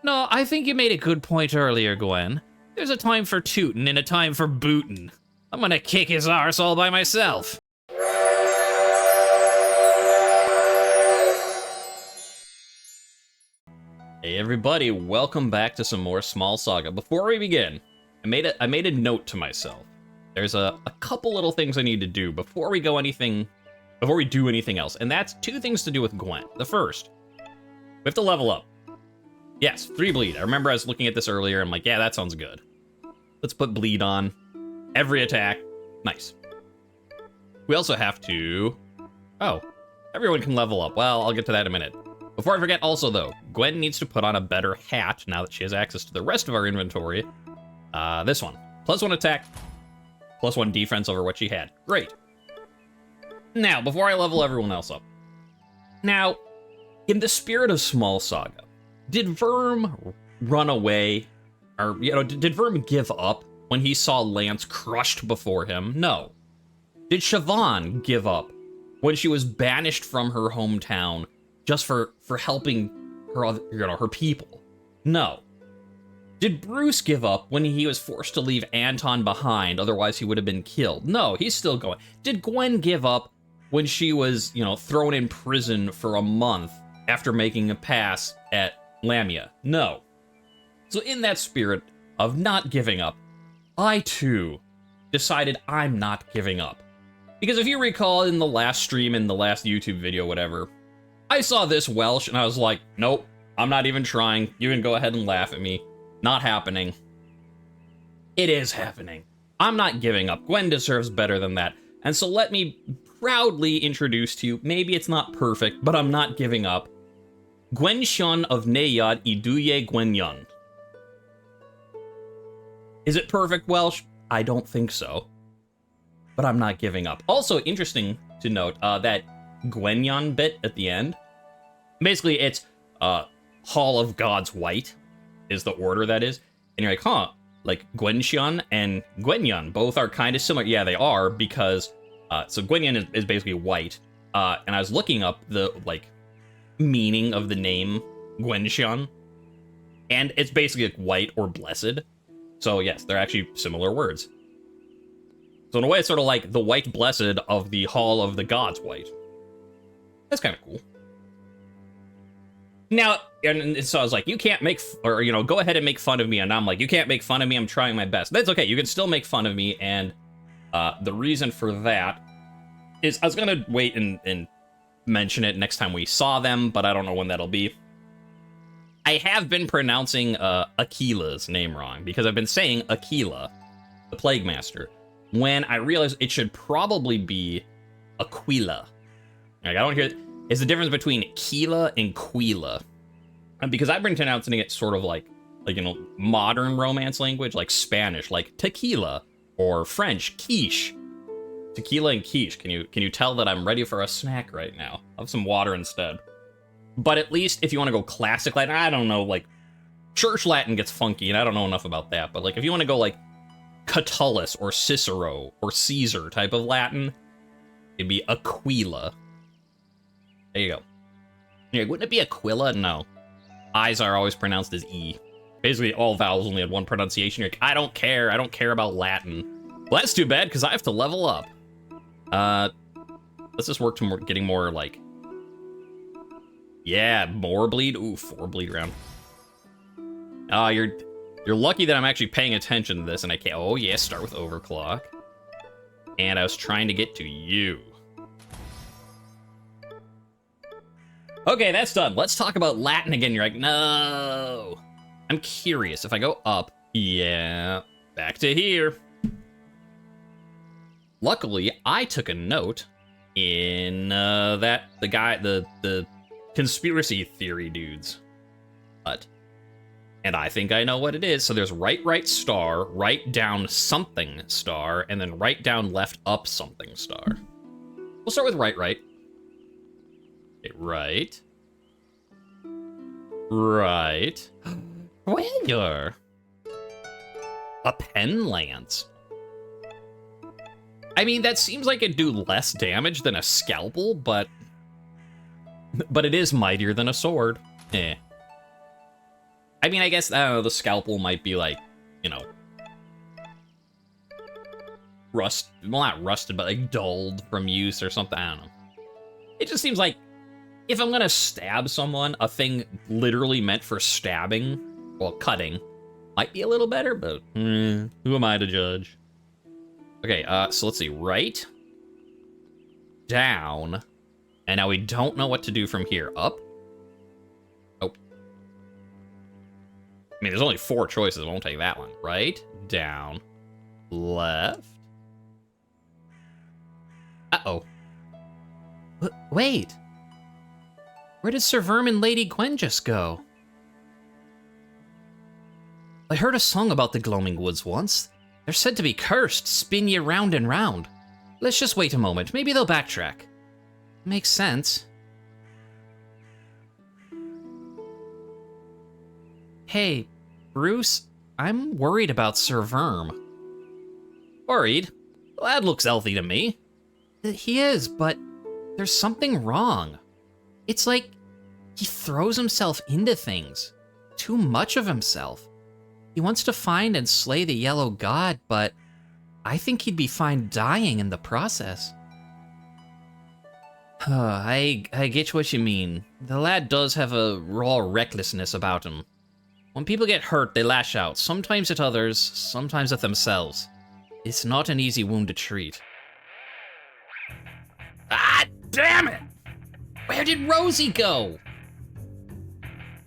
No, I think you made a good point earlier, Gwen. There's a time for tootin' and a time for bootin'. I'm gonna kick his arse all by myself. Hey everybody, welcome back to some more small Saga. Before we begin, I made a note to myself. There's a couple little things I need to do before we do anything else, and that's two things to do with Gwen. The first, we have to level up. Yes, 3 bleed. I remember I was looking at this earlier, I'm like, yeah, that sounds good. Let's put bleed on. Every attack. Nice. We also have to... Oh, everyone can level up. Well, I'll get to that in a minute. Before I forget, also, though, Gwen needs to put on a better hat now that she has access to the rest of our inventory. This one. +1 attack, +1 defense over what she had. Great. Now, before I level everyone else up. Now, in the spirit of small Saga, did Verm run away? Or, did Verm give up when he saw Lance crushed before him? No. Did Siobhan give up when she was banished from her hometown just for helping her people? No. Did Bruce give up when he was forced to leave Anton behind, otherwise he would have been killed? No, he's still going. Did Gwen give up when she was, thrown in prison for a month after making a pass at Lamia? No. So in that spirit of not giving up, I too decided I'm not giving up. Because if you recall in the last stream, in the last YouTube video, whatever, I saw this Welsh and I was like, nope, I'm not even trying. You can go ahead and laugh at me. Not happening. It is happening. I'm not giving up. Gwen deserves better than that. And so let me proudly introduce to you, maybe it's not perfect, but I'm not giving up, Gwen Shun of Neyad Iduye Gwenyon. Is it perfect, Welsh? I don't think so. But I'm not giving up. Also, interesting to note, that Gwenyon bit at the end. Basically, it's Hall of Gods White is the order that is. And you're like, huh, like Gwenxian and Gwenyon both are kind of similar. Yeah, they are, because, so Gwenyon is basically white. And I was looking up the, meaning of the name Gwenxian. And it's basically like white or blessed. So yes, they're actually similar words. So in a way, it's sort of like the white blessed of the Hall of the Gods White. That's kind of cool. Now, and so I was like, you can't make, go ahead and make fun of me. And I'm like, you can't make fun of me. I'm trying my best. That's okay. You can still make fun of me. And the reason for that is I was going to wait and mention it next time we saw them, but I don't know when that'll be. I have been pronouncing Aquila's name wrong because I've been saying Aquila, the Plague Master, when I realized it should probably be Aquila. Like, I don't hear... It's the difference between Keela and Quila. And because I've been pronouncing it sort of like modern Romance language, like Spanish, like tequila, or French, quiche. Tequila and quiche. Can you tell that I'm ready for a snack right now? I'll have some water instead. But at least if you want to go classic Latin, I don't know, Church Latin gets funky, and I don't know enough about that, but if you want to go Catullus or Cicero or Caesar type of Latin, it'd be Aquila. There you go. Yeah, wouldn't it be Aquila? No. I's are always pronounced as E. Basically, all vowels only had one pronunciation. You're like, I don't care. I don't care about Latin. Well, that's too bad, because I have to level up. Let's just work to getting more, Yeah, more bleed. Ooh, 4 bleed round. You're lucky that I'm actually paying attention to this, and I can't... Oh, yeah, start with overclock. And I was trying to get to you. Okay, that's done. Let's talk about Latin again. You're like, no. I'm curious. If I go up, yeah, back to here. Luckily, I took a note in the conspiracy theory dudes. And I think I know what it is. So there's right, star, right, down, something, star, and then right, down, left, up, something, star. We'll start with right. Okay, right. Well, you're a pen lance. I mean, that seems like it'd do less damage than a scalpel, but it is mightier than a sword. I mean, I guess, I don't know, the scalpel might be like, you know, well, not rusted, but like dulled from use or something. I don't know. It just seems like if I'm gonna stab someone, a thing literally meant for stabbing, well, cutting, might be a little better, but who am I to judge? Okay, so let's see. Right, down, and now we don't know what to do from here. Up? Oh. I mean, there's only 4 choices. It won't take that long. Right, down, left. Uh-oh. Wait. Where did Sir Verm and Lady Gwen just go? I heard a song about the Gloaming Woods once. They're said to be cursed, spin ye round and round. Let's just wait a moment. Maybe they'll backtrack. Makes sense. Hey, Bruce, I'm worried about Sir Verm. Worried? The lad looks healthy to me. He is, but there's something wrong. It's like he throws himself into things. Too much of himself. He wants to find and slay the Yellow God, but I think he'd be fine dying in the process. I get what you mean. The lad does have a raw recklessness about him. When people get hurt, they lash out, sometimes at others, sometimes at themselves. It's not an easy wound to treat. Ah, damn it! Where did Rosie go?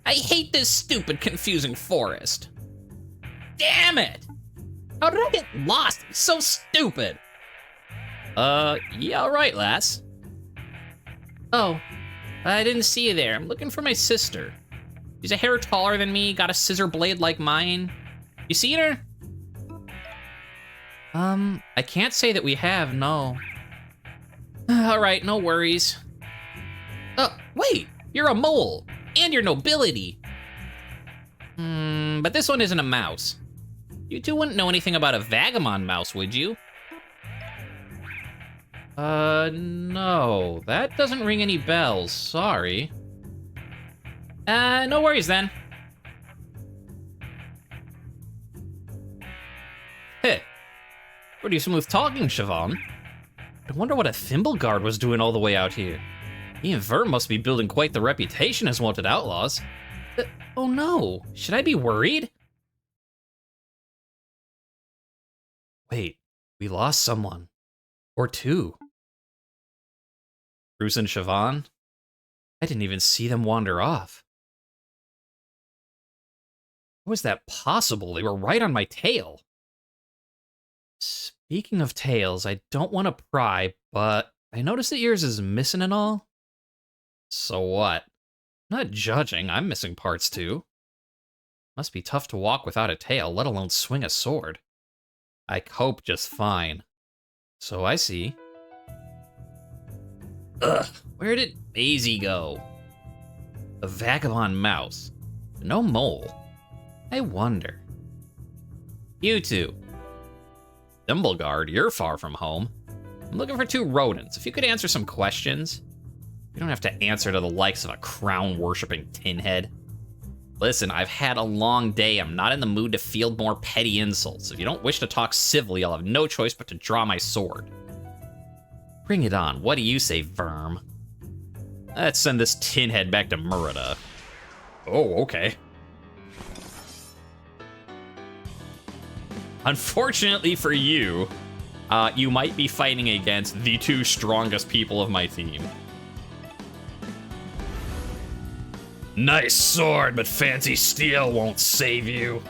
I hate this stupid, confusing forest. Damn it! How did I get lost? It's so stupid. Yeah, all right, lass. Oh, I didn't see you there. I'm looking for my sister. She's a hair taller than me, got a scissor blade like mine. You seen her? I can't say that we have, no. All right, no worries. Wait, you're a mole, and you're nobility. But this one isn't a mouse. You two wouldn't know anything about a vagabond mouse, would you? No, that doesn't ring any bells, sorry. No worries then. Hey, pretty smooth talking, Siobhan. I wonder what a thimble guard was doing all the way out here. He and Verm must be building quite the reputation as wanted outlaws. Oh no, should I be worried? Wait, we lost someone. Or 2. Bruce and Siobhan? I didn't even see them wander off. How was that possible? They were right on my tail. Speaking of tails, I don't want to pry, but I noticed that yours is missing and all. So what? I'm not judging, I'm missing parts too. Must be tough to walk without a tail, let alone swing a sword. I cope just fine. So I see. Ugh, where did Maisie go? A vagabond mouse. No mole. I wonder. You two. Thimbleguard, you're far from home. I'm looking for 2 rodents. If you could answer some questions. You don't have to answer to the likes of a crown-worshipping tinhead. Listen, I've had a long day. I'm not in the mood to field more petty insults. If you don't wish to talk civilly, I'll have no choice but to draw my sword. Bring it on. What do you say, Verm? Let's send this tinhead back to Murida. Oh, okay. Unfortunately for you, you might be fighting against the 2 strongest people of my team. Nice sword, but fancy steel won't save you.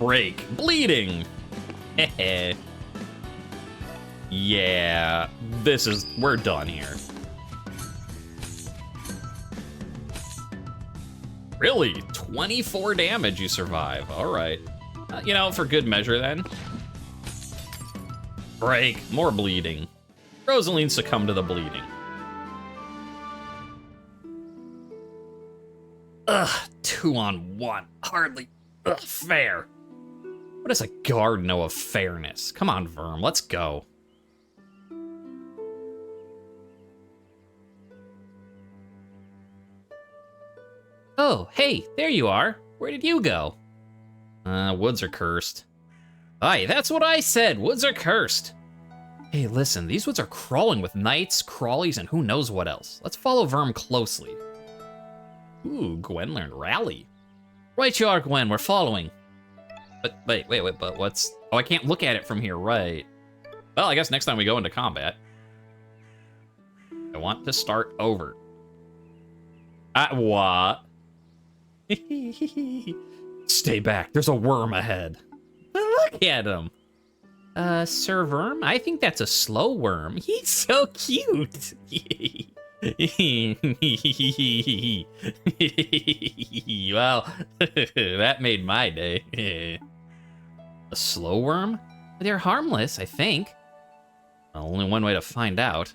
Break. Bleeding. Heh. Yeah, we're done here. Really? 24 damage you survive. All right. You know, for good measure then. Break. More bleeding. Rosaline succumbed to the bleeding. Ugh, 2 on 1. Hardly fair. What does a guard know of fairness? Come on, Verm, let's go. Oh, hey, there you are. Where did you go? Woods are cursed. Aye, that's what I said. Woods are cursed. Hey, listen, these woods are crawling with knights, crawlies, and who knows what else. Let's follow Verm closely. Ooh, Gwen learned rally. Right you are, Gwen, we're following. But wait, but what's... Oh, I can't look at it from here, right. Well, I guess next time we go into combat. I want to start over. What? Stay back, there's a worm ahead. Look at him. Sir Verm, I think that's a slow worm. He's so cute. Well, that made my day. A slow worm? They're harmless, I think. Only one way to find out.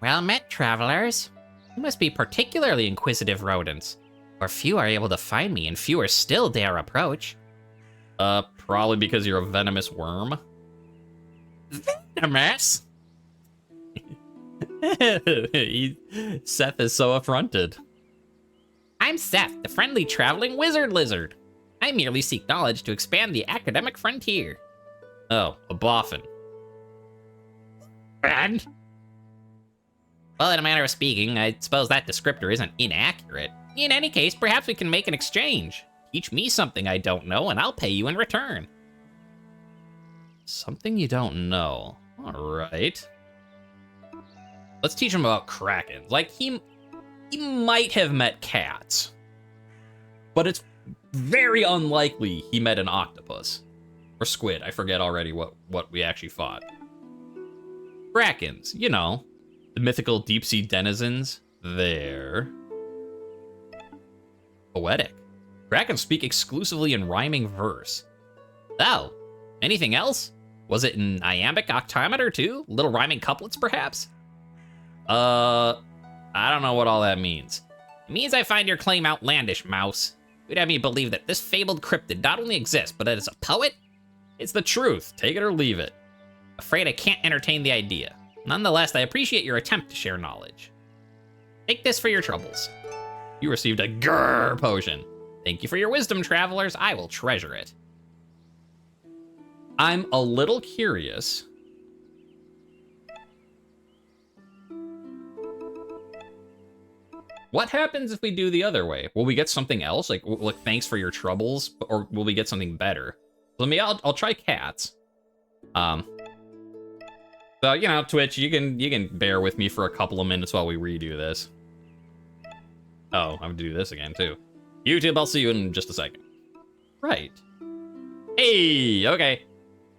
Well met, travelers. You must be particularly inquisitive rodents. For few are able to find me, and fewer still dare approach. Probably because you're a venomous worm. Venomous? Seth is so affronted. I'm Seth, the friendly traveling wizard lizard. I merely seek knowledge to expand the academic frontier. Oh, a boffin. And? Well, in a manner of speaking, I suppose that descriptor isn't inaccurate. In any case, perhaps we can make an exchange. Teach me something I don't know, and I'll pay you in return. Something you don't know. All right. Let's teach him about krakens. Like, he might have met cats, but it's very unlikely he met an octopus. Or squid, I forget already what we actually fought. Krakens, you know, the mythical deep-sea denizens. They're poetic. Krakens speak exclusively in rhyming verse. Oh, anything else? Was it an iambic octameter too? Little rhyming couplets, perhaps? I don't know what all that means. It means I find your claim outlandish, mouse. You'd have me believe that this fabled cryptid not only exists, but that it's a poet? It's the truth, take it or leave it. Afraid I can't entertain the idea. Nonetheless, I appreciate your attempt to share knowledge. Take this for your troubles. You received a grrr potion. Thank you for your wisdom, travelers. I will treasure it. I'm a little curious. What happens if we do the other way? Will we get something else? Like thanks for your troubles, or will we get something better? I'll try cats. So, you know, Twitch, you can bear with me for a couple of minutes while we redo this. Oh, I'm gonna do this again too. YouTube, I'll see you in just a second. Right. Hey, okay.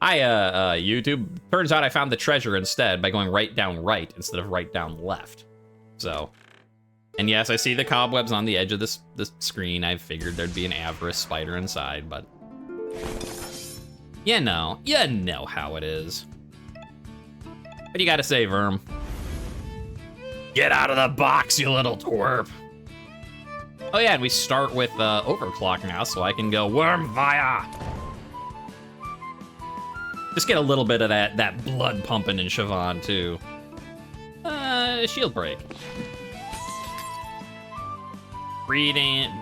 YouTube. Turns out I found the treasure instead by going right down right instead of right down left. So, and yes, I see the cobwebs on the edge of this screen. I figured there'd be an avarice spider inside, but you know how it is. What do you gotta say, Verm? Get out of the box, you little twerp. Oh yeah, and we start with overclock now, so I can go worm via. Just get a little bit of that blood pumping in Siobhan too. Shield break. Bleeding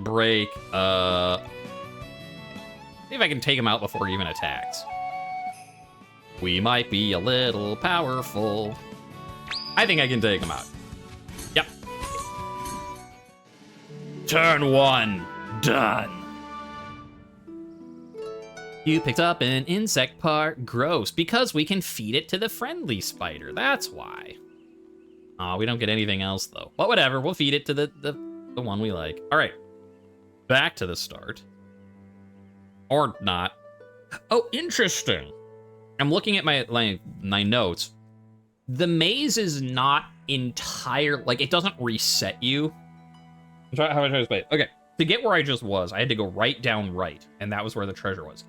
break. See if I can take him out before he even attacks. We might be a little powerful. I think I can take him out. Yep. Turn 1, done. You picked up an insect part. Gross, because we can feed it to the friendly spider. That's why. Aw, we don't get anything else though. But whatever, we'll feed it to the one we like. All right, back to the start. Or not. Oh, interesting. I'm looking at my notes. The maze is not entire, like it doesn't reset you. How do I try to explain it? Okay, to get where I just was, I had to go right down right, and that was where the treasure was.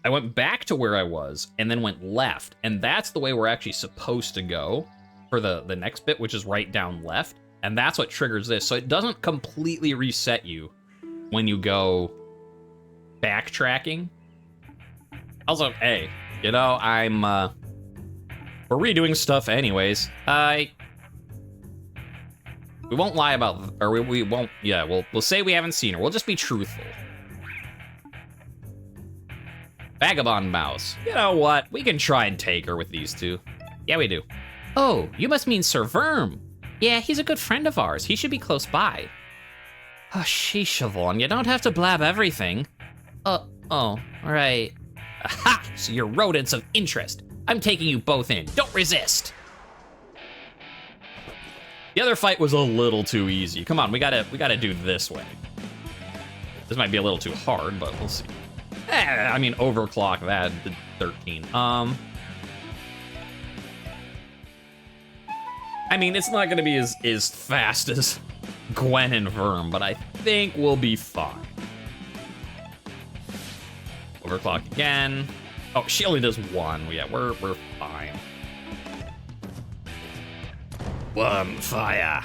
I went back to where I was, and then went left, and that's the way we're actually supposed to go for the next bit, which is right down left, and that's what triggers this. So it doesn't completely reset you when you go backtracking. Also, hey, you know, I'm We're redoing stuff anyways. We won't lie about, or we won't, yeah, we'll say we haven't seen her. We'll just be truthful. Vagabond mouse. You know what? We can try and take her with these two. Yeah, we do. Oh, you must mean Sir Verm. Yeah, he's a good friend of ours. He should be close by. Oh, sheesh, Siobhan, you don't have to blab everything. Oh, right. Aha! So you're rodents of interest. I'm taking you both in. Don't resist. The other fight was a little too easy. Come on, we gotta do this way. This might be a little too hard, but we'll see. I mean, overclock that, did 13. I mean, it's not gonna be as fast as Gwen and Verm, but I think we'll be fine. Overclock again. Oh, she only does one. Yeah, we're fine. One fire.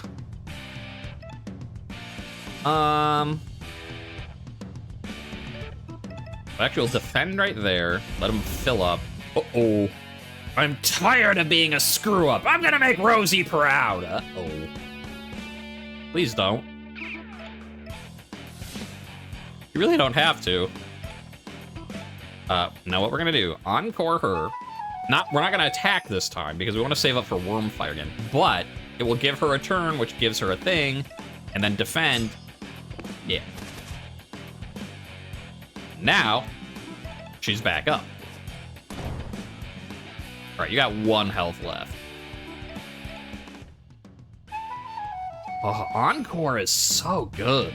Actually, we'll defend right there. Let him fill up. Uh-oh. I'm tired of being a screw-up. I'm gonna make Rosie proud. Uh-oh. Please don't. You really don't have to. Now what we're gonna do, encore her. We're not gonna attack this time because we want to save up for worm fire again, but it will give her a turn, which gives her a thing, and then defend. Yeah. Now, she's back up. All right, you got 1 health left. Oh, encore is so good.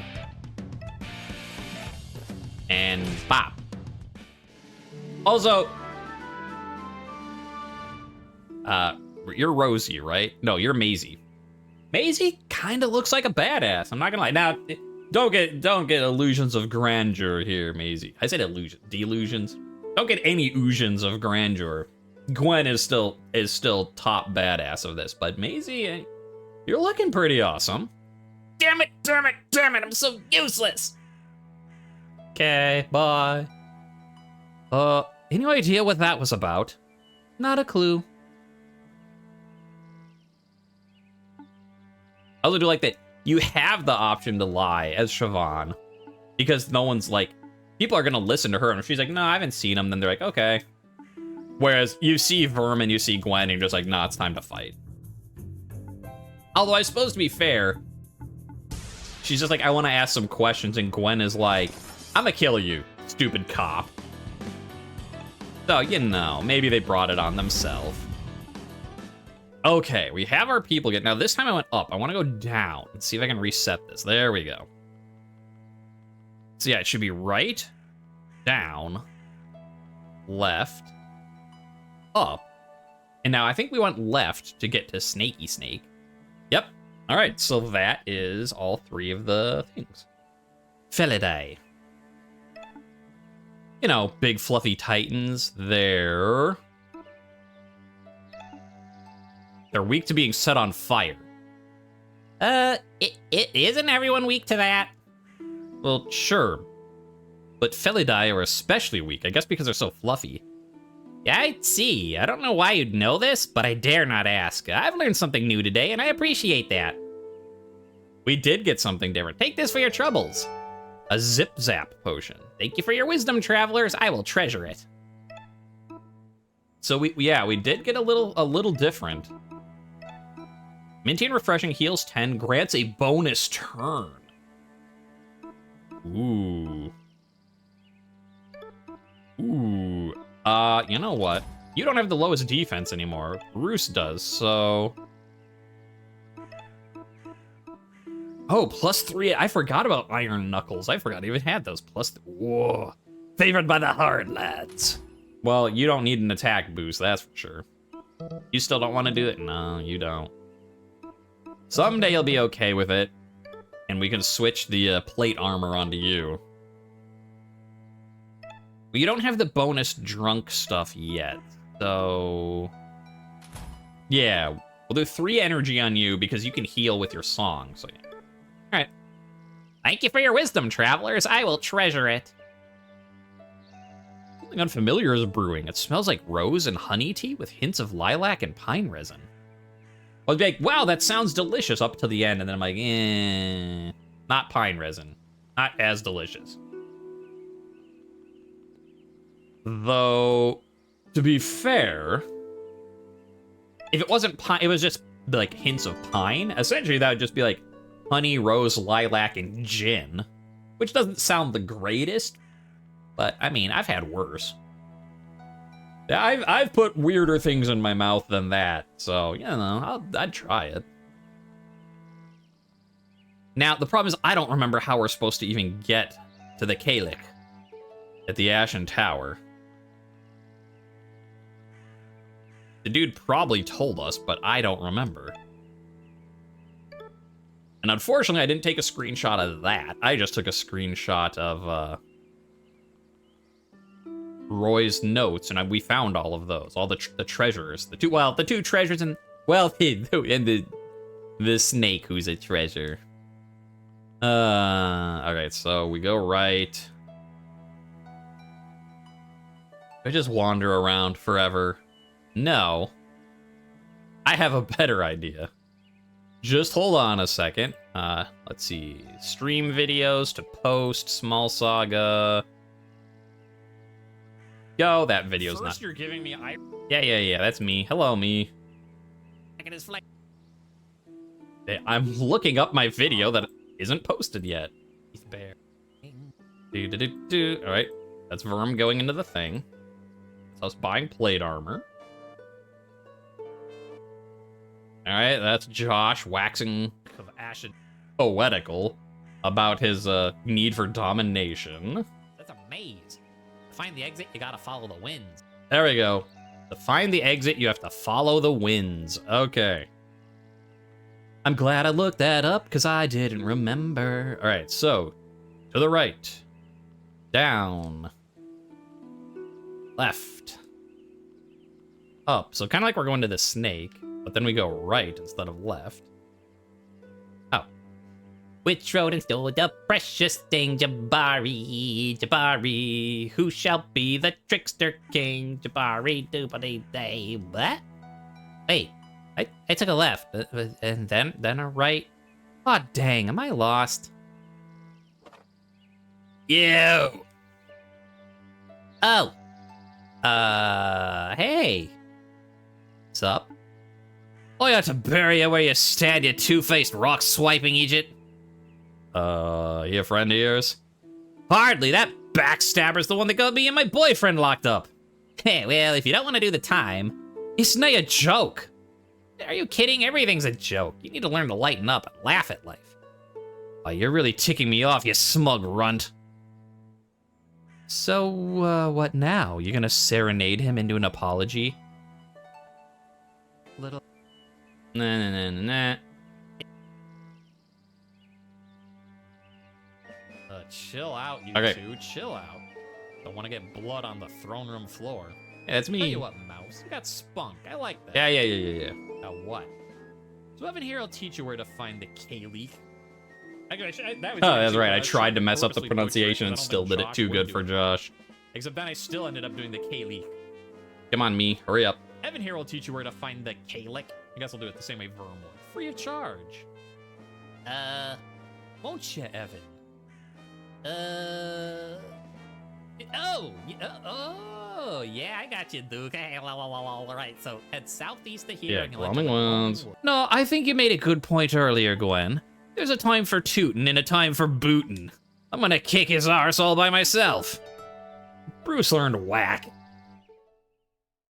And bop. Also, you're Rosie, right? No, you're Maisie. Maisie kind of looks like a badass. I'm not gonna lie. Now, don't get illusions of grandeur here, Maisie. I said delusions. Don't get any illusions of grandeur. Gwen is still top badass of this, but Maisie, you're looking pretty awesome. Damn it! I'm so useless. Okay, bye. Any idea what that was about? Not a clue. I also do like that you have the option to lie as Siobhan, because no one's like, people are gonna listen to her, and if she's like, no, I haven't seen him, then they're like, okay. Whereas you see Verm and you see Gwen, and you're just like, nah, it's time to fight. Although I suppose to be fair, she's just like, I want to ask some questions, and Gwen is like, I'm gonna kill you, stupid cop. So, you know, maybe they brought it on themselves. Okay, we have our people get. Now, this time I went up. I want to go down and see if I can reset this. There we go. So, yeah, it should be right, down, left, up. And now I think we went left to get to Snaky Snake. Yep. All right, so that is all 3 of the things. Felidae. You know, big fluffy titans. They're weak to being set on fire. Isn't everyone weak to that? Well, sure. But Felidae are especially weak, I guess because they're so fluffy. Yeah, I see. I don't know why you'd know this, but I dare not ask. I've learned something new today, and I appreciate that. We did get something different. Take this for your troubles. A zip zap potion. Thank you for your wisdom, travelers. I will treasure it. So we did get a little different. Minty and refreshing, heals 10, grants a bonus turn. Ooh. Ooh. You know what? You don't have the lowest defense anymore. Roos does, so... Oh, +3. I forgot about Iron Knuckles. I forgot I even had those. Whoa. Favored by the hard lads. Well, you don't need an attack boost, that's for sure. You still don't want to do it? No, you don't. Someday you'll be okay with it, and we can switch the plate armor onto you. But you don't have the bonus drunk stuff yet, so... Yeah, we'll do 3 energy on you because you can heal with your song, so yeah. Alright. Thank you for your wisdom, travelers. I will treasure it. Something unfamiliar is brewing. It smells like rose and honey tea with hints of lilac and pine resin. I'd be like, wow, that sounds delicious up to the end, and then I'm like, not pine resin. Not as delicious. Though, to be fair, if it wasn't pine, it was just like hints of pine, essentially that would just be like honey, rose, lilac, and gin, which doesn't sound the greatest, but I mean, I've had worse. I've put weirder things in my mouth than that, so, you know, I'd try it. Now, the problem is I don't remember how we're supposed to even get to the Cailleach at the Ashen Tower. The dude probably told us, but I don't remember. And unfortunately, I didn't take a screenshot of that. I just took a screenshot of, Roy's notes, and we found all of those, all the treasures, the two treasures, and well, and the snake who's a treasure. All right, so we go right. I just wander around forever. No, I have a better idea. Just hold on a second. Let's see, stream videos to post, small saga. Go, that video's First not. You're giving me Yeah, that's me. Hello, me. I'm looking up my video that isn't posted yet. He's bare. All right, that's Verm going into the thing. That's us buying plate armor. All right, that's Josh waxing Of Ashen. poetical about his need for domination. That's a maze. To find the exit, you gotta follow the winds. There we go. To find the exit, you have to follow the winds. Okay. I'm glad I looked that up, because I didn't remember. All right, so, to the right. Down. Left. Up. So kind of like we're going to the snake, but then we go right instead of left. Oh. Which rode and stole the precious thing, Jabari, Jabari? Who shall be the trickster king, Jabari? Doobity day. What? Wait, I took a left, and then a right. Aw, dang, am I lost? You! Oh. Hey. What's up? Oh, you have to bury you where you stand, you two-faced rock-swiping Egypt. You a friend of yours? Hardly. That backstabber's the one that got me and my boyfriend locked up. Hey, well, if you don't want to do the time, it's not a joke. Are you kidding? Everything's a joke. You need to learn to lighten up and laugh at life. Oh, you're really ticking me off, you smug runt. So, what now? You gonna serenade him into an apology? Little. Nah. Chill out, you Okay. two. Chill out. Don't want to get blood on the throne room floor. Yeah, it's Tell me. you what, Mouse. You got spunk. I like that. Yeah. Now what? So Evan here will teach you where to find the Cailleach. Oh, that's right. I tried to mess up the pronunciation and still did it too good for Josh. Except then I still ended up doing the Cailleach. Come on, me. Hurry up. Evan here will teach you where to find the Cailleach. I guess I'll do it the same way Verm would. Free of charge. Won't you, Evan? Yeah, I got you, Duke. All right, so head southeast of here. Yeah, and you'll enter Roaming the Wounds. No, I think you made a good point earlier, Gwen. There's a time for tootin' and a time for bootin'. I'm gonna kick his arse all by myself. Bruce learned whack.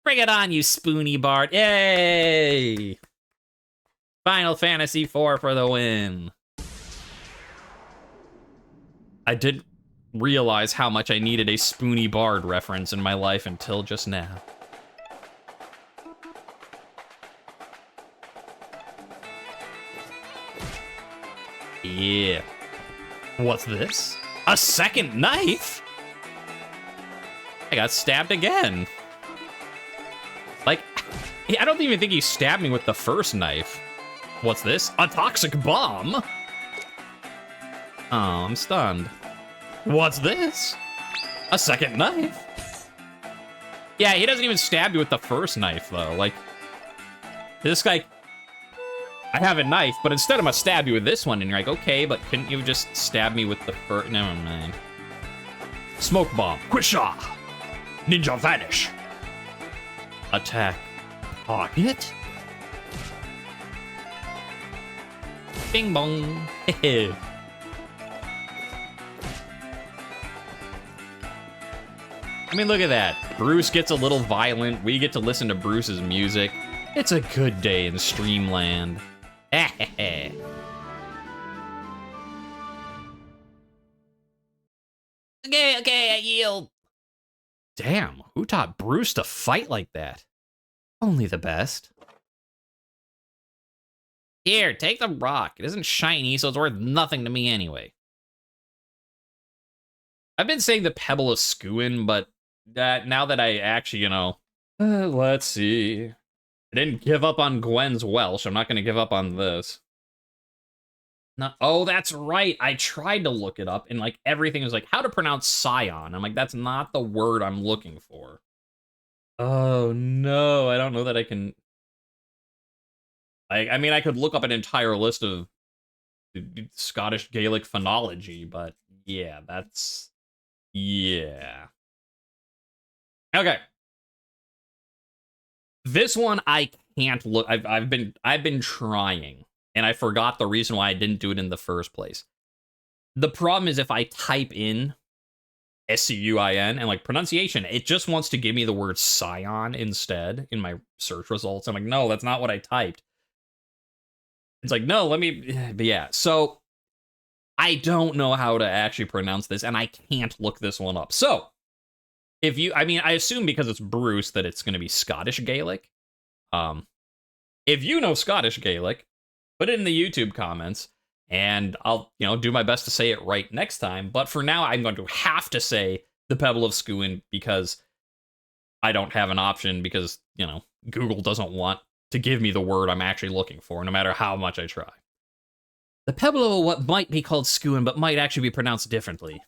Bring it on, you spoony Bart. Yay! Final Fantasy IV for the win. I didn't realize how much I needed a Spoony Bard reference in my life until just now. Yeah. What's this? A second knife? I got stabbed again. Like, I don't even think he stabbed me with the first knife. What's this? A toxic bomb? Oh, I'm stunned. What's this? A second knife? Yeah, he doesn't even stab you with the first knife, though. Like, this guy... I have a knife, but instead I'm gonna stab you with this one, and you're like, okay, but couldn't you just stab me with the first... Never mind. Smoke bomb. Quisha! Ninja vanish. Attack. Target? Bing bong. I mean, look at that. Bruce gets a little violent. We get to listen to Bruce's music. It's a good day in Streamland. Okay, I yield. Damn, who taught Bruce to fight like that? Only the best. Here, take the rock. It isn't shiny, so it's worth nothing to me anyway. I've been saying the Pebble of Skuin, but now that I actually, you know... let's see... I didn't give up on Gwen's Welsh. I'm not going to give up on this. No, oh, that's right. I tried to look it up, and like everything was like, how to pronounce scion. I'm like, that's not the word I'm looking for. Oh, no. I don't know that I can... I mean, I could look up an entire list of Scottish Gaelic phonology, but yeah, that's... Yeah. Okay. This one I can't look. I've been trying, and I forgot the reason why I didn't do it in the first place. The problem is if I type in SCUIN and like pronunciation, it just wants to give me the word scion instead in my search results. I'm like, no, that's not what I typed. It's like, no, let me. But yeah, so I don't know how to actually pronounce this, and I can't look this one up. So. If you, I mean, I assume because it's Bruce that it's going to be Scottish Gaelic. If you know Scottish Gaelic, put it in the YouTube comments, and I'll, you know, do my best to say it right next time. But for now, I'm going to have to say the Pebble of Skuin because I don't have an option because, you know, Google doesn't want to give me the word I'm actually looking for, no matter how much I try. The Pebble of what might be called Skuin, but might actually be pronounced differently.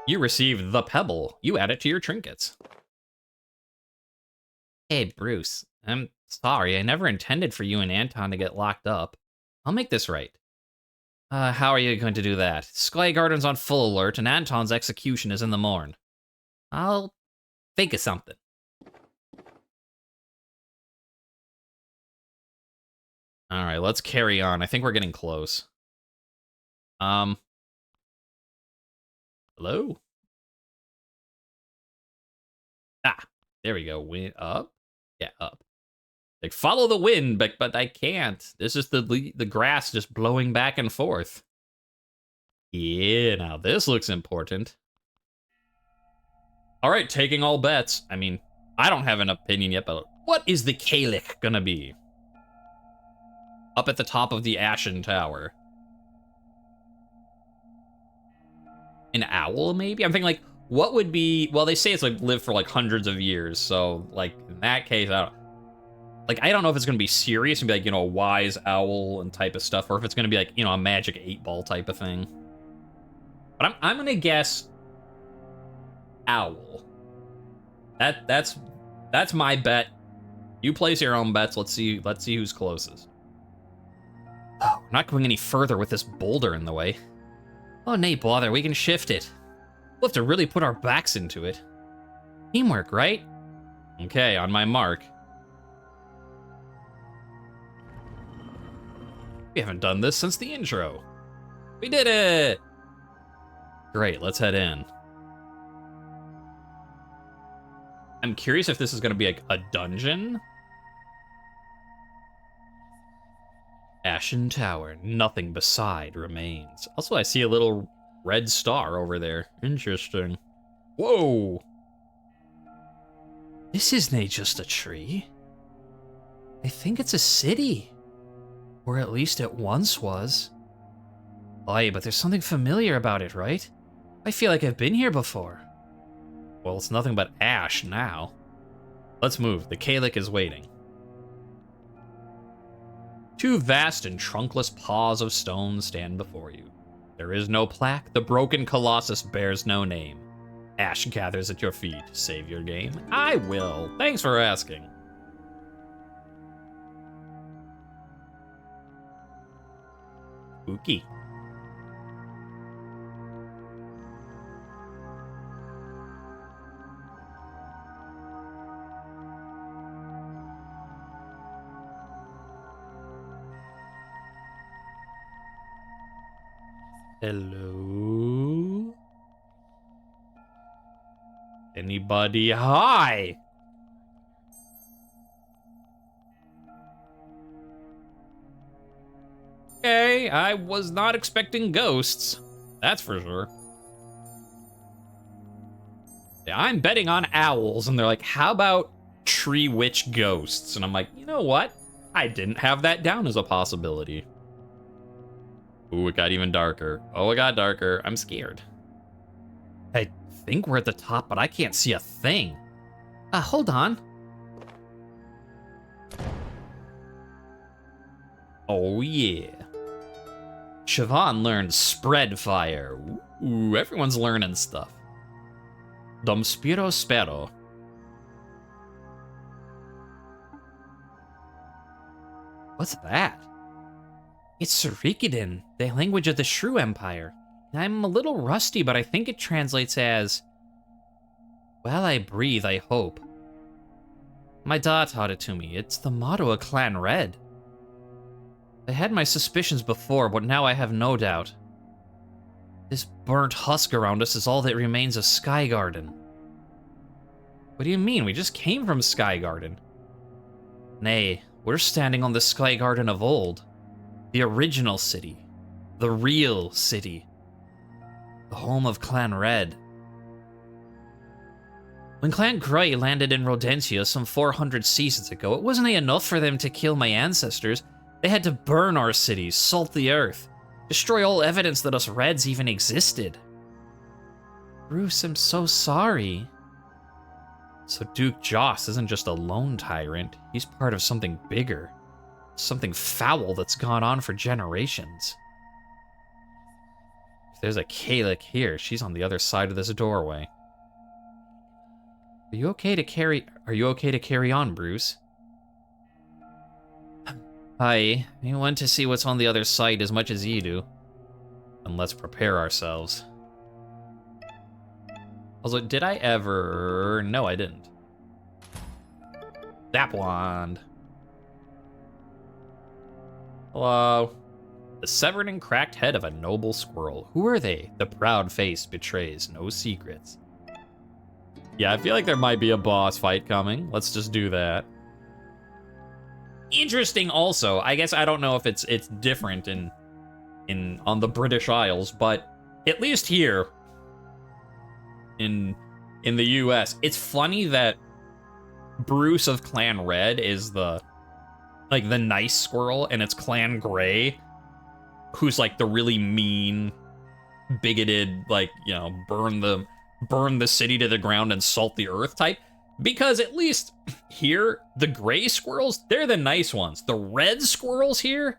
You received the Pebble. You add it to your trinkets. Hey, Bruce. I'm sorry. I never intended for you and Anton to get locked up. I'll make this right. How are you going to do that? Sky Garden's on full alert, and Anton's execution is in the morn. I'll think of something. All right, let's carry on. I think we're getting close. Hello? Ah, there we go. Wind up? Yeah, up. Like, follow the wind, but I can't. This is the grass just blowing back and forth. Yeah, now this looks important. All right, taking all bets. I mean, I don't have an opinion yet, but what is the Cailleach gonna be? Up at the top of the Ashen Tower. An owl, maybe? I'm thinking, like, what would be... Well, they say it's, like, lived for, like, hundreds of years, so, like, in that case, I don't know if it's gonna be serious and be, like, you know, a wise owl and type of stuff, or if it's gonna be, like, you know, a magic 8-ball type of thing. But I'm gonna guess... owl. That's my bet. You place your own bets. Let's see who's closest. Oh, we're not going any further with this boulder in the way. Oh, nay, bother, we can shift it. We'll have to really put our backs into it. Teamwork, right? Okay, on my mark. We haven't done this since the intro. We did it! Great, let's head in. I'm curious if this is gonna be like a dungeon. Ashen Tower, nothing beside remains. Also, I see a little red star over there. Interesting. Whoa! This isn't just a tree. I think it's a city. Or at least it once was. Aye, but there's something familiar about it, right? I feel like I've been here before. Well, it's nothing but ash now. Let's move. The Cailleach is waiting. Two vast and trunkless paws of stone stand before you. There is no plaque. The broken colossus bears no name. Ash gathers at your feet. Save your game? I will. Thanks for asking. Spooky. Hello? Anybody? Hi! Okay, I was not expecting ghosts. That's for sure. Yeah, I'm betting on owls, and they're like, how about tree witch ghosts? And I'm like, you know what? I didn't have that down as a possibility. Ooh, it got even darker. Oh, it got darker. I'm scared. I think we're at the top, but I can't see a thing. Hold on. Oh, yeah. Siobhan learned spread fire. Ooh, everyone's learning stuff. Dom spiro spero. What's that? It's Sarikidin, the language of the Shrew Empire. I'm a little rusty, but I think it translates as, while I breathe, I hope. My da taught it to me. It's the motto of Clan Red. I had my suspicions before, but now I have no doubt. This burnt husk around us is all that remains of Sky Garden. What do you mean? We just came from Sky Garden. Nay, we're standing on the Sky Garden of old. The original city. The real city. The home of Clan Red. When Clan Grey landed in Rodentia some 400 seasons ago, it wasn't enough for them to kill my ancestors. They had to burn our cities, salt the earth, destroy all evidence that us Reds even existed. Bruce, I'm so sorry. So Duke Joss isn't just a lone tyrant, he's part of something bigger. Something foul that's gone on for generations. If there's a Cailleach here, she's on the other side of this doorway. Are you okay to carry on, Bruce? Hi, I want to see what's on the other side as much as you do. And let's prepare ourselves. Also, did I ever... No, I didn't. Zap wand. Hello. The severed and cracked head of a noble squirrel. Who are they? The proud face betrays no secrets. Yeah, I feel like there might be a boss fight coming. Let's just do that. Interesting also, I guess I don't know if it's different on the British Isles, but at least here in the US, it's funny that Bruce of Clan Red is the nice squirrel, and it's Clan Grey who's like the really mean, bigoted, like, you know, burn the city to the ground and salt the earth type. Because at least here, the gray squirrels, they're the nice ones. The red squirrels here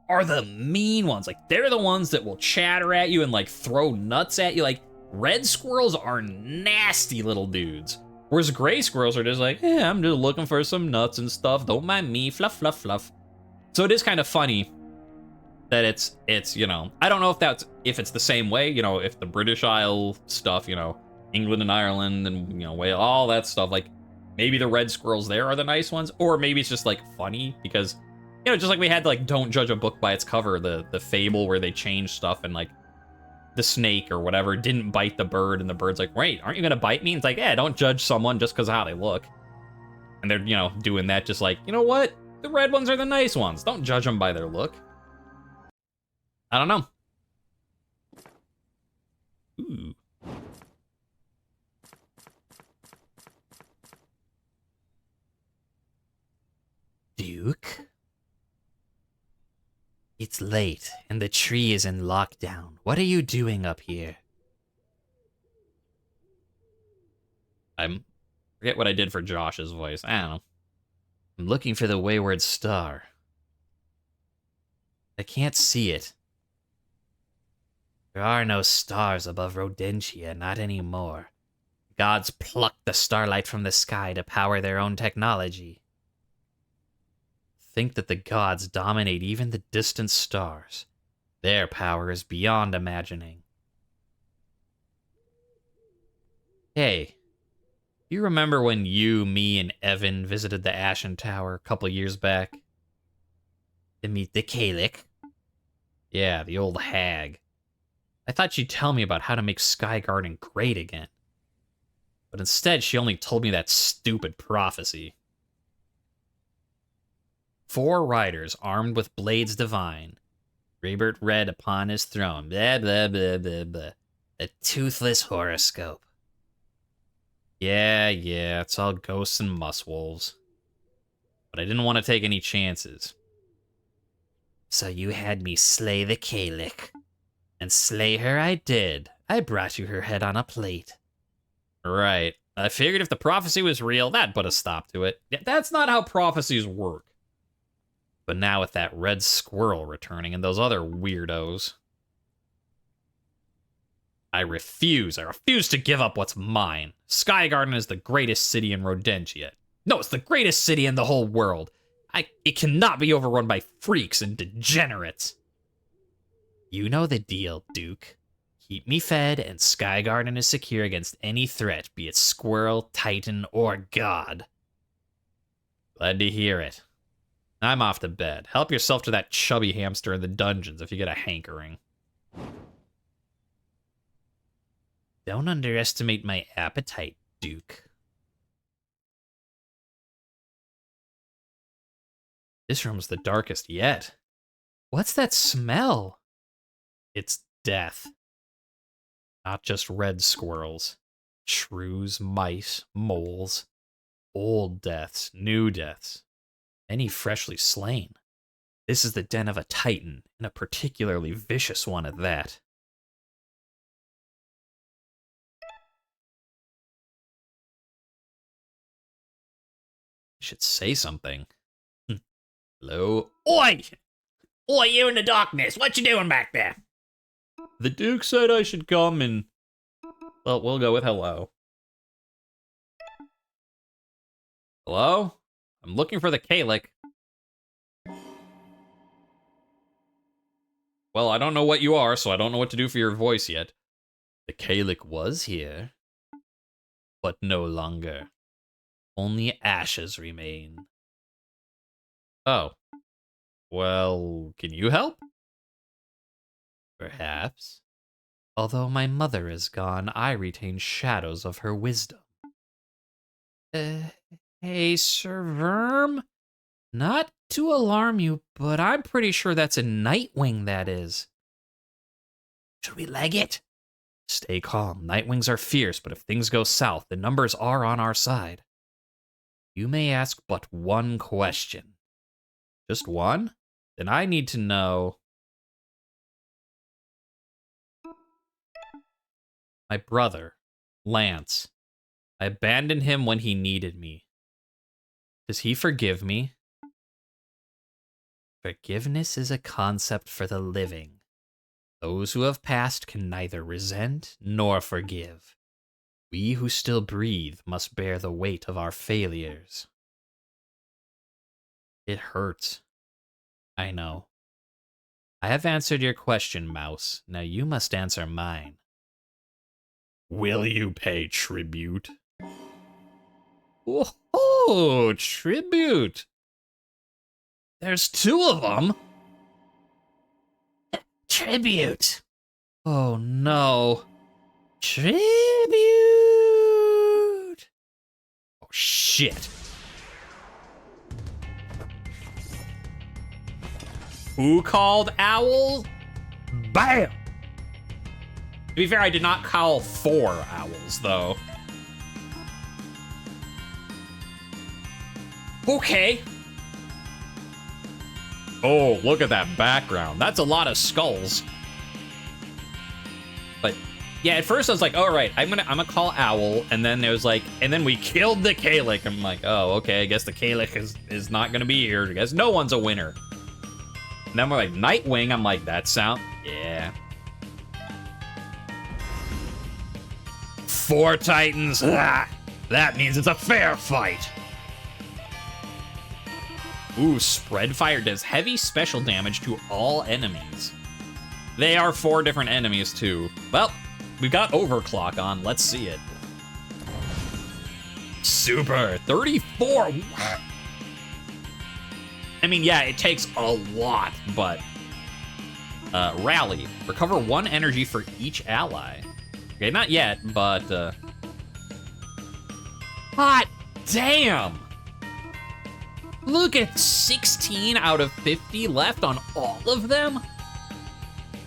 are the mean ones. Like, they're the ones that will chatter at you and, like, throw nuts at you. Like, red squirrels are nasty little dudes. Whereas gray squirrels are just like, yeah, I'm just looking for some nuts and stuff. Don't mind me. Fluff, fluff, fluff. So it is kind of funny that it's, you know, I don't know if it's the same way, you know, if the British Isle stuff, you know, England and Ireland and, you know, Wales, all that stuff, like, maybe the red squirrels there are the nice ones, or maybe it's just, like, funny, because, you know, just like we had, like, don't judge a book by its cover, the fable where they change stuff, and, like, the snake or whatever didn't bite the bird, and the bird's like, wait, aren't you gonna bite me? And it's like, yeah, don't judge someone just because of how they look. And they're, you know, doing that just like, you know what? The red ones are the nice ones. Don't judge them by their look. I don't know. Ooh. Duke? It's late, and the tree is in lockdown. What are you doing up here? I forget what I did for Josh's voice. I don't know. I'm looking for the wayward star. I can't see it. There are no stars above Rodentia, not anymore. Gods plucked the starlight from the sky to power their own technology. Think that the gods dominate even the distant stars. Their power is beyond imagining. Hey, you remember when you, me, and Evan visited the Ashen Tower a couple years back? To meet the Cailleach? Yeah, the old hag. I thought she'd tell me about how to make Sky Garden great again. But instead, she only told me that stupid prophecy. 4 riders armed with blades divine. Raybert read upon his throne. Blah, blah, blah, blah, blah. A toothless horoscope. Yeah, it's all ghosts and musswolves. But I didn't want to take any chances. So you had me slay the Cailleach. And slay her I did. I brought you her head on a plate. Right. I figured if the prophecy was real, that'd put a stop to it. Yeah, that's not how prophecies work. But now with that red squirrel returning and those other weirdos, I refuse to give up what's mine. Sky Garden is the greatest city in Rodentia. No, it's the greatest city in the whole world. It cannot be overrun by freaks and degenerates. You know the deal, Duke. Keep me fed, and Sky Garden is secure against any threat, be it squirrel, titan, or god. Glad to hear it. I'm off to bed. Help yourself to that chubby hamster in the dungeons if you get a hankering. Don't underestimate my appetite, Duke. This room's the darkest yet. What's that smell? It's death. Not just red squirrels. Shrews, mice, moles. Old deaths, new deaths. Any freshly slain. This is the den of a titan, and a particularly vicious one at that. I should say something. Hello? Oi! Oi, you in the darkness. What you doing back there? The Duke said I should come and... Well, we'll go with hello. Hello? I'm looking for the Cailleach. Well, I don't know what you are, so I don't know what to do for your voice yet. The Cailleach was here, but no longer. Only ashes remain. Oh. Well, can you help? Perhaps. Although my mother is gone, I retain shadows of her wisdom. Hey, Sir Verm? Not to alarm you, but I'm pretty sure that's a Nightwing, that is. Should we leg it? Stay calm. Nightwings are fierce, but if things go south, the numbers are on our side. You may ask but one question. Just one? Then I need to know... My brother, Lance. I abandoned him when he needed me. Does he forgive me? Forgiveness is a concept for the living. Those who have passed can neither resent nor forgive. We who still breathe must bear the weight of our failures. It hurts. I know. I have answered your question, Mouse. Now you must answer mine. Will you pay tribute? Oh, tribute! There's 2 of them? Tribute. Oh no. Tribute. Oh shit. Who called owl? Bam! To be fair, I did not call 4 owls, though. Okay. Oh, look at that background. That's a lot of skulls. But yeah, at first I was like, all right, I'm gonna call owl, and then there was like, and then we killed the Cailleach. I'm like, oh, okay, I guess the Cailleach is not gonna be here. I guess no one's a winner. And then we're like, Nightwing. I'm like, that sound, yeah. 4 Titans. Ah, that means it's a fair fight. Ooh, spread fire does heavy special damage to all enemies. They are 4 different enemies, too. Well, we've got overclock on. Let's see it. Super 34. I mean, yeah, it takes a lot, but rally. Recover 1 energy for each ally. Okay, not yet, but hot damn! Look at 16 out of 50 left on all of them.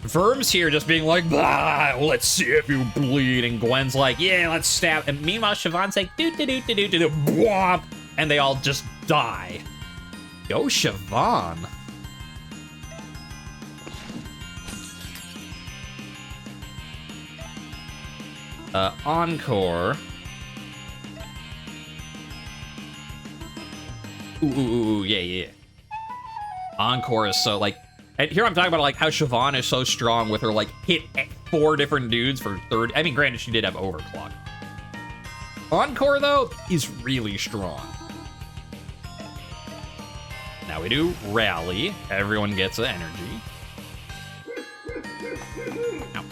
Verm's here just being like, bah, let's see if you bleed. And Gwen's like, yeah, let's stab. And meanwhile, Siobhan's like, do, whomp. And they all just die. Yo, Siobhan. Encore. Ooh, yeah. Encore is so, like, and here I'm talking about, like, how Siobhan is so strong with her, like, hit 4 different dudes for 30. I mean, granted, she did have overclock. Encore, though, is really strong. Now we do rally. Everyone gets an energy. Ow.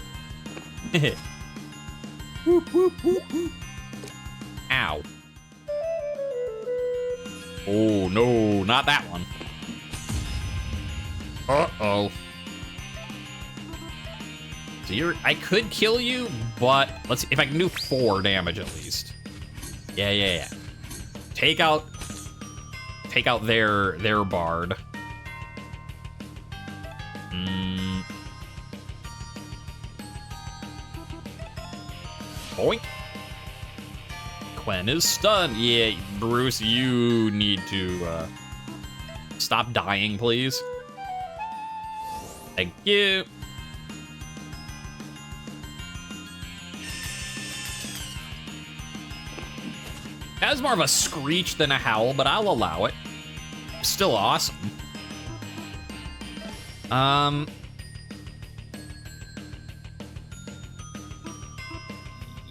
Ow. Oh, no, not that one. Uh-oh. So I could kill you, but let's see if I can do 4 damage at least. Yeah. Take out their bard. Boink. Gwen is stunned. Yeah, Bruce, you need to stop dying, please. Thank you. That was more of a screech than a howl, but I'll allow it. Still awesome.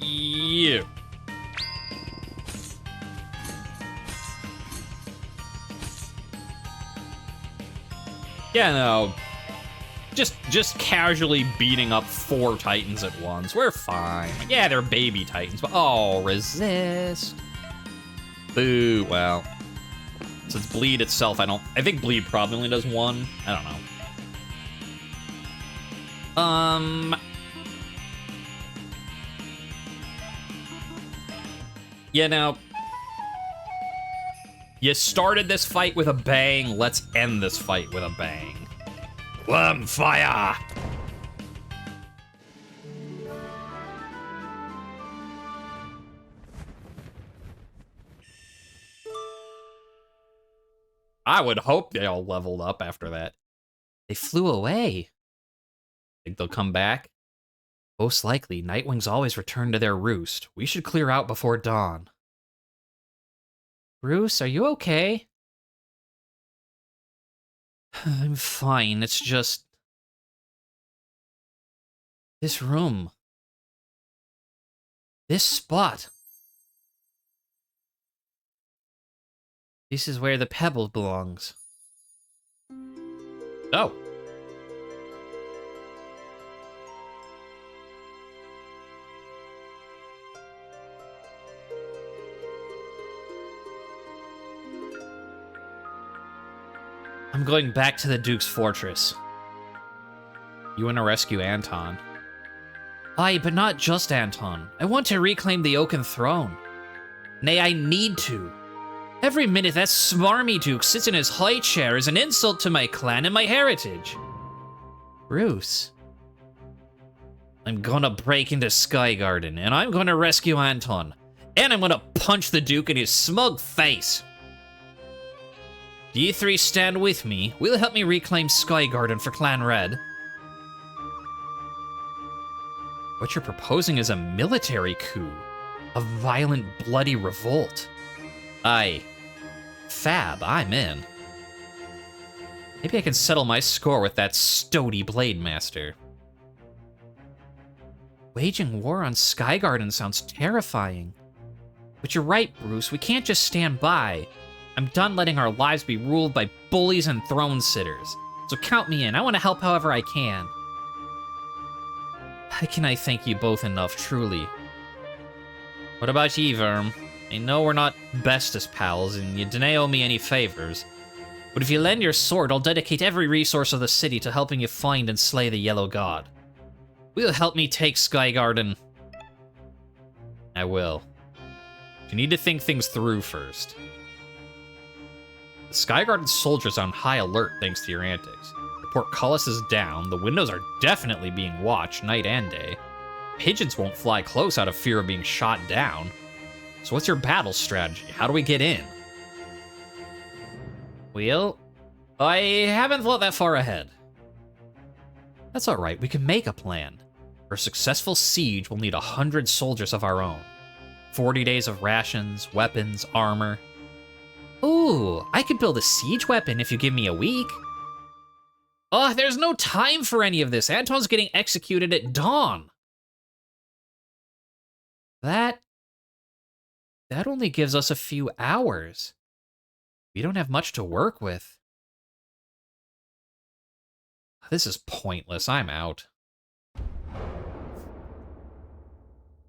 You. Yeah, no. Just casually beating up 4 Titans at once. We're fine. Yeah, they're baby Titans, but oh, resist. Boo. Well, since bleed itself, I think bleed probably only does 1. I don't know. Yeah, now, you started this fight with a bang. Let's end this fight with a bang. Worm fire! I would hope they all leveled up after that. They flew away. Think they'll come back? Most likely, Nightwings always return to their roost. We should clear out before dawn. Bruce, are you okay? I'm fine, it's just... this room. This spot. This is where the pebble belongs. Oh. I'm going back to the Duke's fortress. You want to rescue Anton? Aye, but not just Anton. I want to reclaim the Oaken Throne. Nay, I need to. Every minute that smarmy Duke sits in his high chair is an insult to my clan and my heritage. Bruce. I'm gonna break into Sky Garden, and I'm gonna rescue Anton. And I'm gonna punch the Duke in his smug face. Do you 3 stand with me? Will you help me reclaim Sky Garden for Clan Red? What you're proposing is a military coup. A violent, bloody revolt. Aye. Fab, I'm in. Maybe I can settle my score with that stoaty Blade Master. Waging war on Skygarden sounds terrifying. But you're right, Bruce, we can't just stand by. I'm done letting our lives be ruled by bullies and throne sitters. So count me in, I want to help however I can. How can I thank you both enough, truly? What about ye, Verm? I know we're not bestest pals, and you dinna owe me any favors. But if you lend your sword, I'll dedicate every resource of the city to helping you find and slay the Yellow God. Will you help me take Skygarden? I will. You need to think things through first. The Skygarden soldiers are on high alert thanks to your antics. The portcullis is down, the windows are definitely being watched night and day. Pigeons won't fly close out of fear of being shot down. So what's your battle strategy? How do we get in? Well, I haven't thought that far ahead. That's alright, we can make a plan. For a successful siege, we'll need 100 soldiers of our own. 40 days of rations, weapons, armor. Ooh, I could build a siege weapon if you give me a week. Oh, there's no time for any of this. Anton's getting executed at dawn. That only gives us a few hours. We don't have much to work with. This is pointless. I'm out.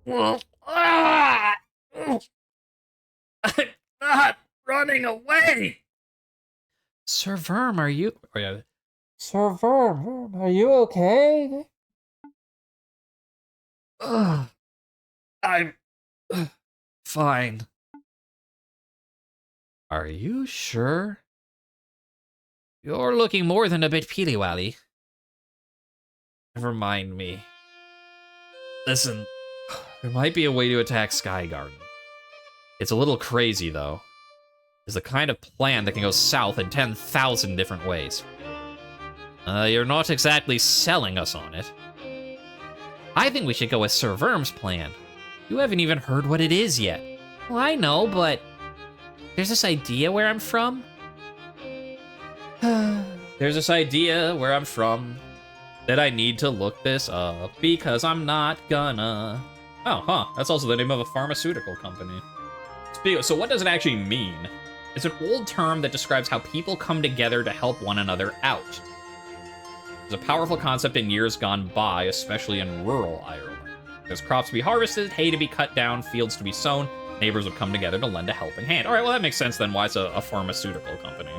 I'm not running away. Sir Verm, are you... Oh, yeah. Sir Verm, are you okay? I'm Fine. Are you sure? You're looking more than a bit peely-wally. Never mind me. Listen, there might be a way to attack Skygarden. It's a little crazy, though. It's the kind of plan that can go south in 10,000 different ways. You're not exactly selling us on it. I think we should go with Sir Verm's plan. You haven't even heard what it is yet. Well, I know, but there's this idea where I'm from. There's this idea where I'm from that I need to look this up because I'm not gonna. Oh, huh. That's also the name of a pharmaceutical company. So what does it actually mean? It's an old term that describes how people come together to help one another out. It's a powerful concept in years gone by, especially in rural Ireland. There's crops to be harvested, hay to be cut down, fields to be sown. Neighbors would come together to lend a helping hand. All right, well, that makes sense then why it's a pharmaceutical company.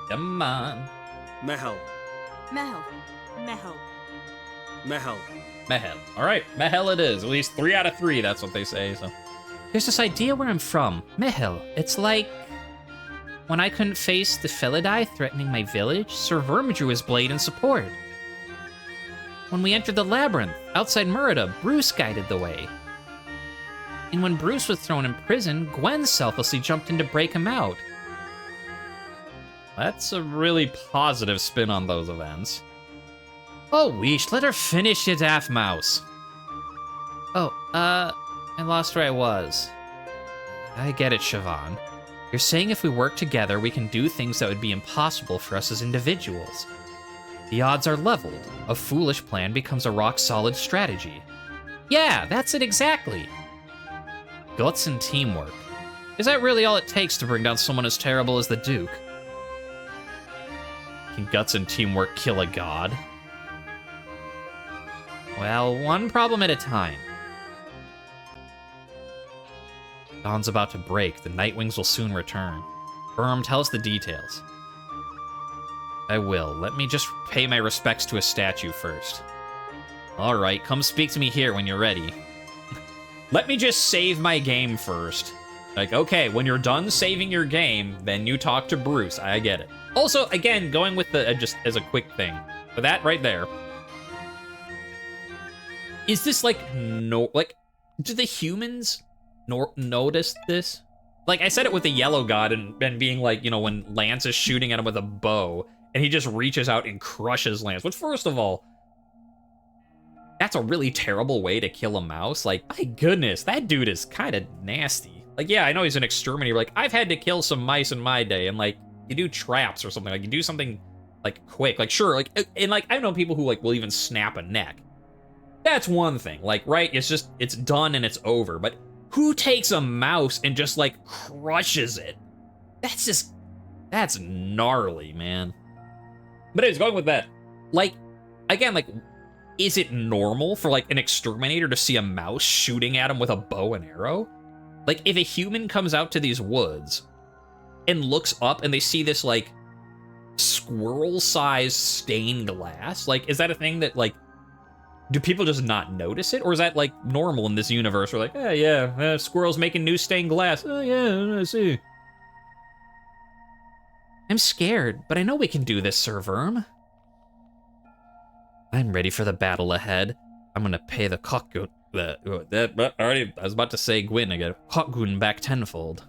Come on. Mehel. Mehel. Mehel. Mehel. Mehel. All right, Mehel it is. At least 3 out of 3, that's what they say, so. There's this idea where I'm from, Mehel. It's like when I couldn't face the Felidai threatening my village, Sir Verm drew his blade in support. When we entered the labyrinth outside Murida, Bruce guided the way. And when Bruce was thrown in prison, Gwen selflessly jumped in to break him out. That's a really positive spin on those events. Oh, weesh, let her finish, you daft mouse. Oh, I lost where I was. I get it, Siobhan. You're saying if we work together, we can do things that would be impossible for us as individuals. The odds are leveled. A foolish plan becomes a rock-solid strategy. Yeah, that's it exactly. Guts and teamwork. Is that really all it takes to bring down someone as terrible as the Duke? Can guts and teamwork kill a god? Well, one problem at a time. Dawn's about to break. The Nightwings will soon return. Verm, tell us the details. I will. Let me just pay my respects to a statue first. All right, come speak to me here when you're ready. Let me just save my game first. Like, okay, when you're done saving your game, then you talk to Bruce. I get it. Also, again, going with the, just as a quick thing, for that right there. Is this like, do the humans notice this? Like, I said it with the Yellow God and being like, you know, when Lance is shooting at him with a bow, and he just reaches out and crushes Lance. Which, first of all, that's a really terrible way to kill a mouse. Like, my goodness, that dude is kind of nasty. Like, yeah, I know he's an exterminator. Like, I've had to kill some mice in my day, and like, you do traps or something. Like, you do something like quick. Like, sure, like, and like, I know people who like will even snap a neck. That's one thing. Like, right, it's done and it's over. But who takes a mouse and just, like, crushes it? That's gnarly, man. But anyways, going with that, like, again, like, is it normal for, like, an exterminator to see a mouse shooting at him with a bow and arrow? Like, if a human comes out to these woods and looks up and they see this, like, squirrel-sized stained glass, like, is that a thing that, like, do people just not notice it? Or is that, like, normal in this universe? We're like, oh, yeah, squirrels making new stained glass. Oh, yeah, I see. I'm scared, but I know we can do this, Sir Verm. I'm ready for the battle ahead. I'm gonna pay the cockgoon. I was about to say Gwen again. Cockgoon back tenfold.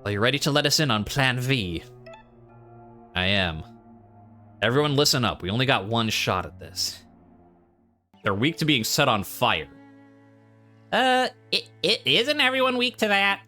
Are you ready to let us in on Plan V? I am. Everyone listen up. We only got one shot at this. They're weak to being set on fire. It isn't everyone weak to that?